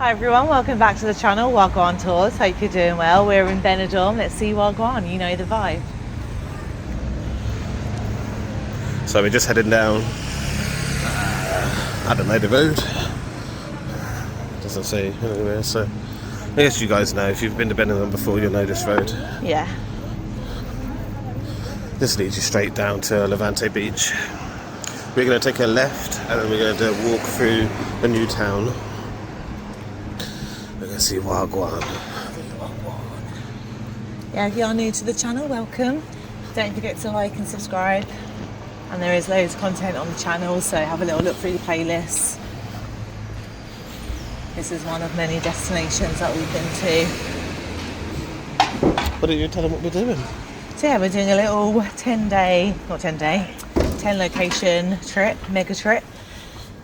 Hi everyone, welcome back to the channel, Wagwan Tours. Hope you're doing well. We're in Benidorm. Let's see Wagwan, you know the vibe. So we're just heading down, I don't know the road, doesn't say anywhere, so I guess you guys know, if you've been to Benidorm before you'll know this road. Yeah. This leads you straight down to Levante Beach. We're going to take a left and then we're going to do a walk through the new town. We're going to see Wagwan. Yeah, if you're new to the channel, welcome. Don't forget to like and subscribe. And there is loads of content on the channel, so have a little look through the playlists. This is one of many destinations that we've been to. Why don't you tell them what we're doing? So yeah, we're doing a little 10 location trip, mega trip.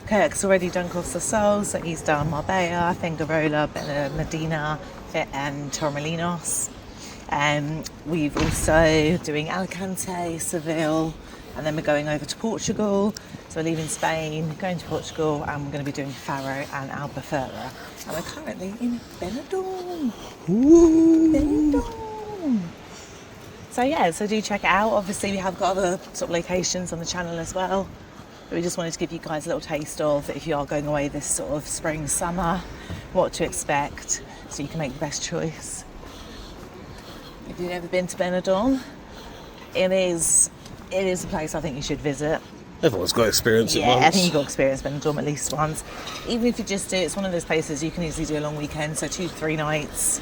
Kirk's already done Costa Sol, so he's done Marbella, Fuengirola, Medina and Torremolinos. We've also doing Alicante, Seville, and then we're going over to Portugal. So we're leaving Spain, going to Portugal, and we're going to be doing Faro and Albufeira. And we're currently in Benidorm. Ooh. Benidorm. So yeah, so do check it out. Obviously we have got other sort of locations on the channel as well. But we just wanted to give you guys a little taste of, if you are going away this sort of spring, summer, what to expect, so you can make the best choice. If you've never been to Benidorm, it is a place I think you should visit. Everyone's got to experience it once. Yeah, I think you've got to experience Benidorm at least once. Even if you just do, it's one of those places you can easily do a long weekend, so 2 to 3 nights.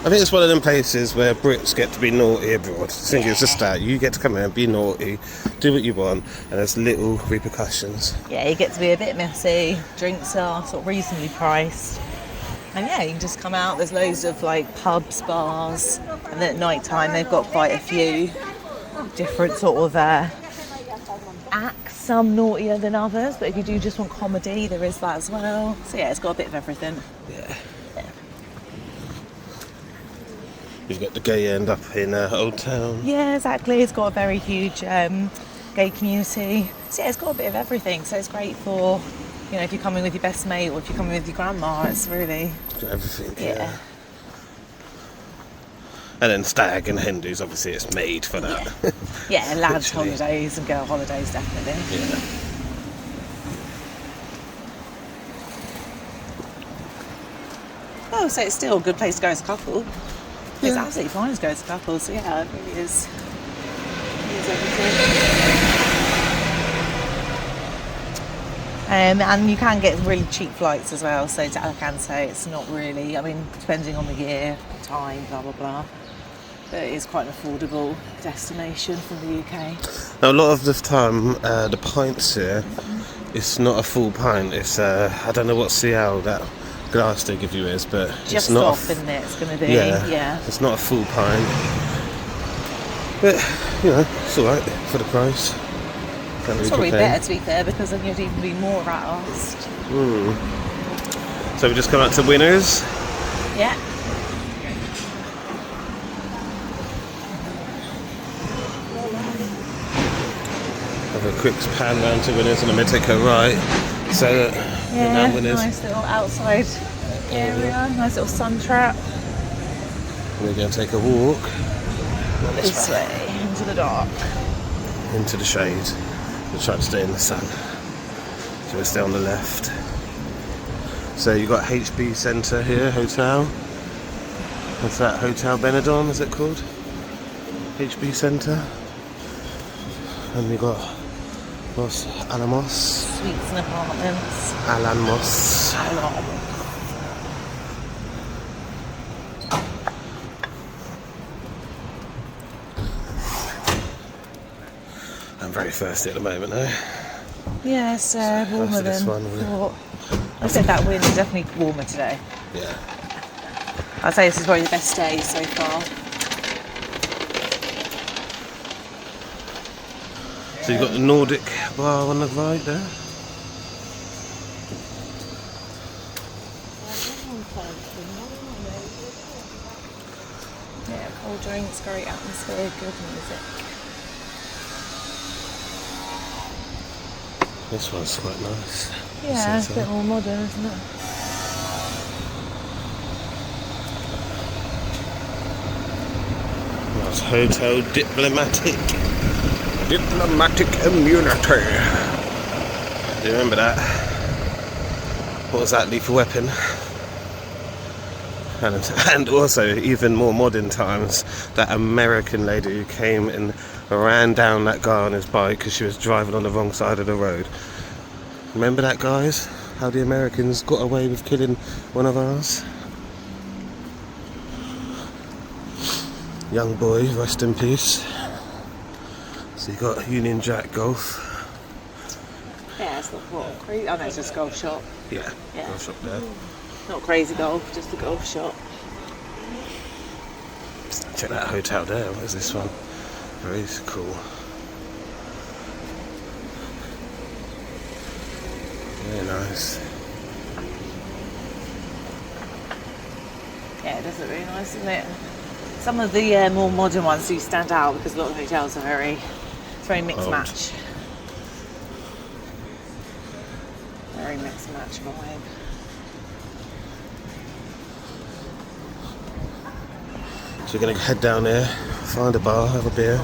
I think it's one of them places where Brits get to be naughty abroad. I think it's just that. You get to come here and be naughty, do what you want, and there's little repercussions. Yeah, you get to be a bit messy, drinks are sort of reasonably priced. And yeah, you can just come out, there's loads of like pubs, bars, and then at night time they've got quite a few different sort of acts, some naughtier than others, but if you do just want comedy, there is that as well. So yeah, it's got a bit of everything. Yeah. You've got the gay end up in Old Town. Yeah, exactly. It's got a very huge gay community. So yeah, it's got a bit of everything. So it's great for, you know, if you're coming with your best mate or if you're coming with your grandma, it's really... Got everything, yeah. And then stag and Hindus, obviously it's made for that. Yeah, lads holidays and girl holidays, definitely. Yeah. Oh, so it's still a good place to go as a couple. It's absolutely fine to go as a couple, so yeah, it really is. It is everything. And you can get really cheap flights as well, so to Alicante it's not really, I mean, depending on the year, time, blah blah blah, but it is quite an affordable destination from the UK. Now, a lot of the time, the pints here, it's not a full pint, it's, I don't know what CL that glass they give you is, but just it's not off, isn't it? It's going to be, yeah. It's not a full pint, but you know, it's alright for the price. It's probably better, to be fair, because then you'd even be more rat-arsed. So we just come out to Winners. Yeah. Have a quick pan round to Winners and then we take a right. So yeah, Winners. Nice little outside area, nice little sun trap. We're going to take a walk This way, into the dark. into the shade. We'll try to stay in the sun. So we'll stay on the left. So you've got HB Centre here, hotel. What's that? Hotel Benidorm, is it called? HB Centre. And we got Los Alamos. Suites and apartments. Alamos. I'm very thirsty at the moment though. Yeah, it's warmer this than one, thought. I said that wind is definitely warmer today. Yeah. I'd say this is probably the best day so far. So you've got the Nordic bar on the right there. Yeah, cold drinks, great atmosphere, good music. This one's quite nice. Yeah, it's a bit more modern, isn't it? It's Hotel Diplomatic. Diplomatic Immunity. Do you remember that? What was that, Lethal Weapon? And also, even more modern times, that American lady who came and ran down that guy on his bike because she was driving on the wrong side of the road. Remember that, guys? How the Americans got away with killing one of ours? Young boy, rest in peace. So you got Union Jack Golf. Yeah, it's not what crazy. Oh no, it's just a golf shop. Yeah, Yeah. golf shop there. Not crazy golf, just a golf shop. Check that hotel there. What is this one? Very cool. Very nice. Yeah, it does look really nice, doesn't it? Some of the more modern ones do stand out because a lot of hotels are very mixed Old. match. Very mixed match vibe. So we're going to head down there, find a bar, have a beer.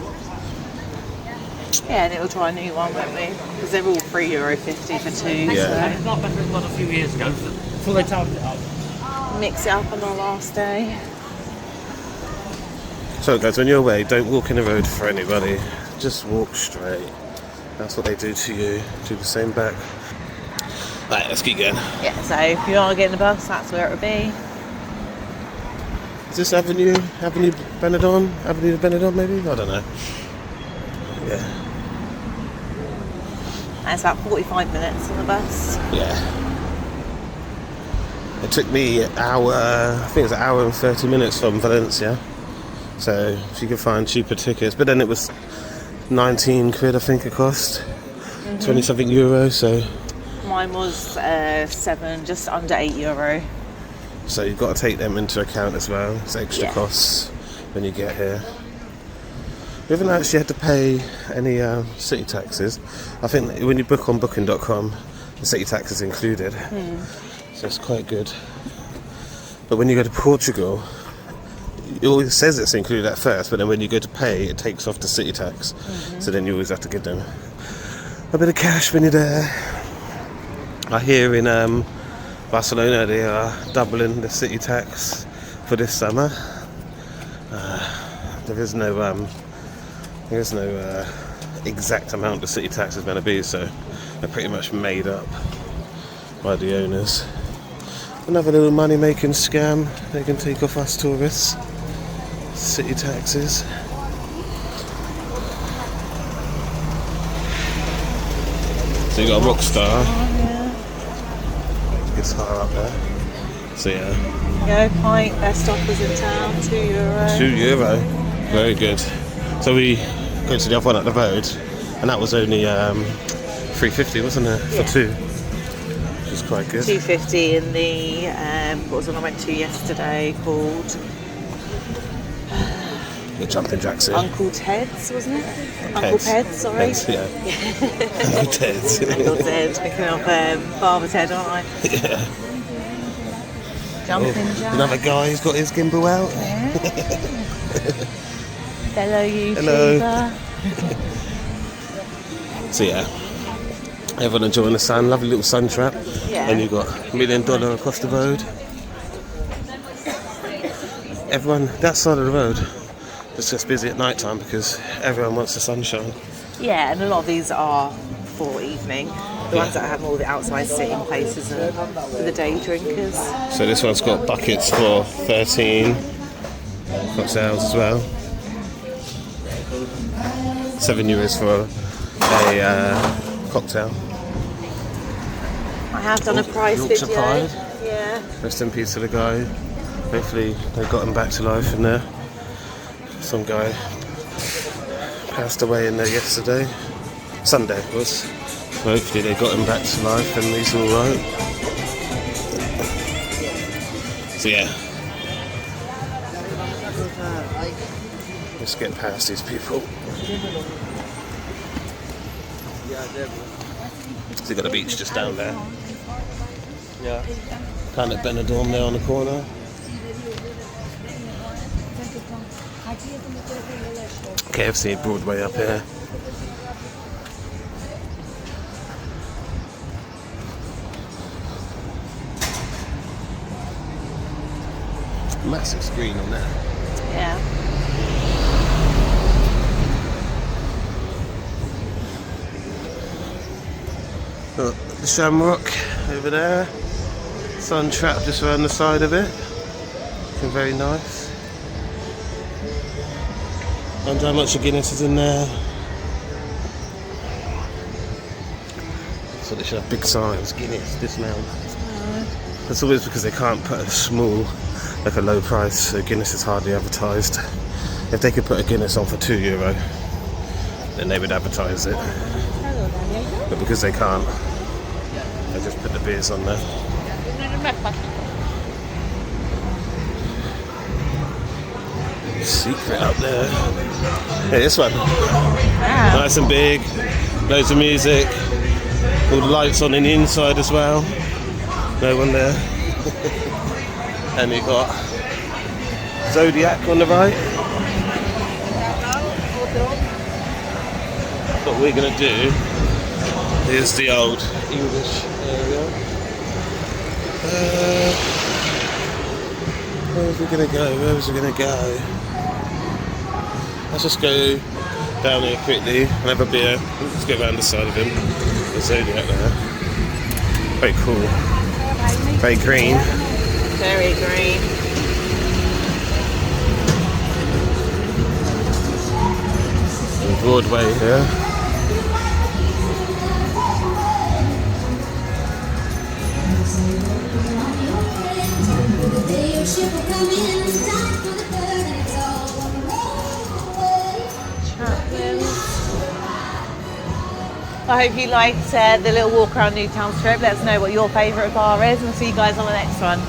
Yeah, and it'll try a new one, won't we? Because they're all €3.50 for two. Yeah. It's not better than a few years ago, before they tightened it up. So mix it up on our last day. So guys, when you're away, don't walk in the road for anybody. Just walk straight. That's what they do to you. Do the same back. Right, let's keep going. Yeah, so if you are getting the bus, that's where it'll be. Is this Avenue Benidorm? Avenue Benidorm maybe? I don't know. Yeah. And it's about 45 minutes on the bus. Yeah. It took me an hour, I think it was an hour and 30 minutes from Valencia. So if you could find cheaper tickets, but then it was 19 quid I think it cost. 20 something euros, so. Mine was just under €8. So you've got to take them into account as well. It's extra Yeah. costs when you get here. We haven't actually had to pay any city taxes. I think when you book on booking.com, the city tax is included. So it's quite good. But when you go to Portugal, it always says it's included at first, but then when you go to pay, it takes off the city tax. So then you always have to give them a bit of cash when you're there. I hear in Barcelona they are doubling the city tax for this summer. There is no exact amount the city tax is going to be, so they're pretty much made up by the owners. Another little money-making scam they can take off us tourists. City taxes. So you got a rock star. It's higher up there. So yeah. Go pint, best offers in town, €2. €2. Very good. So we go to the other one up the road, and that was only $3.50, wasn't it, for two? Which is quite good. $2.50 in the what was the one I went to yesterday called The jumping jacks here. Uncle Ted's, wasn't it? Uncle Ted's. Ted's, sorry. Ted's, yeah. Uncle Ted's. Uncle Ted, picking up Father Ted, aren't I? Yeah. Jumping jack. Another guy who's got his gimbal out. Yeah. Fellow YouTuber. Hello. So yeah, everyone enjoying the sun. Lovely little sun trap. Yeah. And you've got $1 million across the road. Everyone, that side of the road, it's just busy at night time because everyone wants the sunshine. Yeah, and a lot of these are for evening. The ones that have all the outside sitting places are for the day drinkers. So this one's got buckets for 13 cocktails as well. €7 for a cocktail. I have done a price Yorkshire video. Pride. Yeah. Rest in peace to the guy. Hopefully they got him back to life in there. Some guy passed away in there yesterday. Sunday it was. So hopefully they got him back to life and he's alright. So yeah. Let's get past these people. So you got a beach just down there. Yeah. Planet Benidorm there on the corner. KFC Broadway up here. Massive screen on there. Yeah. Got the Shamrock over there. Sun trap just around the side of it. Looking very nice. I wonder how much of Guinness is in there. So they should have big signs, Guinness, dismount. That's always because they can't put a small, like a low price, so Guinness is hardly advertised. If they could put a Guinness on for €2, then they would advertise it. But because they can't, they just put the beers on there. Secret up there. Yeah, this one. Wow. Nice and big. Loads of music. All the lights on in the inside as well. No one there. And you got Zodiac on the right. What we're gonna do is the old English area. Where's we gonna go? Where was we gonna go? Let's just go down here quickly and have a beer. Let's go around the side of him. The Zodiac there. Very cool. Very green. Very green. Broadway here. I hope you liked the little walk around Newtown Strip. Let us know what your favourite bar is, and we'll see you guys on the next one.